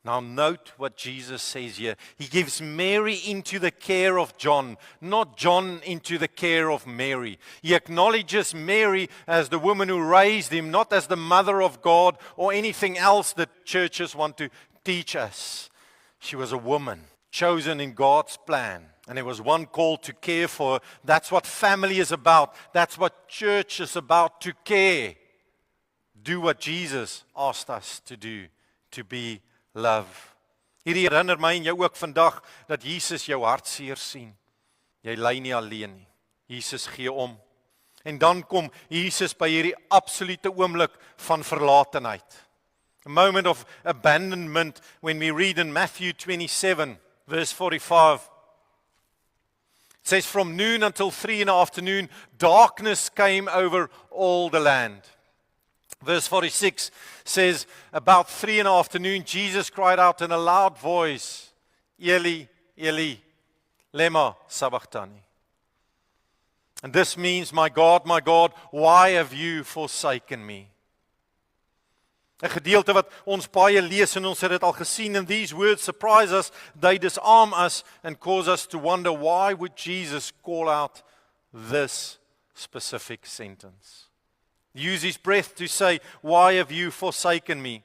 Now note what Jesus says here. He gives Mary into the care of John, not John into the care of Mary. He acknowledges Mary as the woman who raised him, not as the mother of God or anything else that churches want to teach us. She was a woman chosen in God's plan. And there was one call to care for her. That's what family is about. That's what church is about, to care. Do what Jesus asked us to do, to be love. Hierdie herinner my en jou ook vandag dat Jesus jou hartseer sien. Jy ly nie alleen nie. Jesus gee om. En dan kom Jesus by hierdie absolute oomblik van verlatenheid. A moment of abandonment when we read in Matthew 27 verse 45. It says, from noon until 3 in the afternoon, darkness came over all the land. Verse 46 says, about 3 in the afternoon, Jesus cried out in a loud voice, Eli, Eli, lema sabachthani. And this means, my God, why have you forsaken me? 'n gedeelte wat ons baie lees en ons het dit al gesien, and these words surprise us, they disarm us and cause us to wonder, why would Jesus call out this specific sentence? Use his breath to say, why have you forsaken me?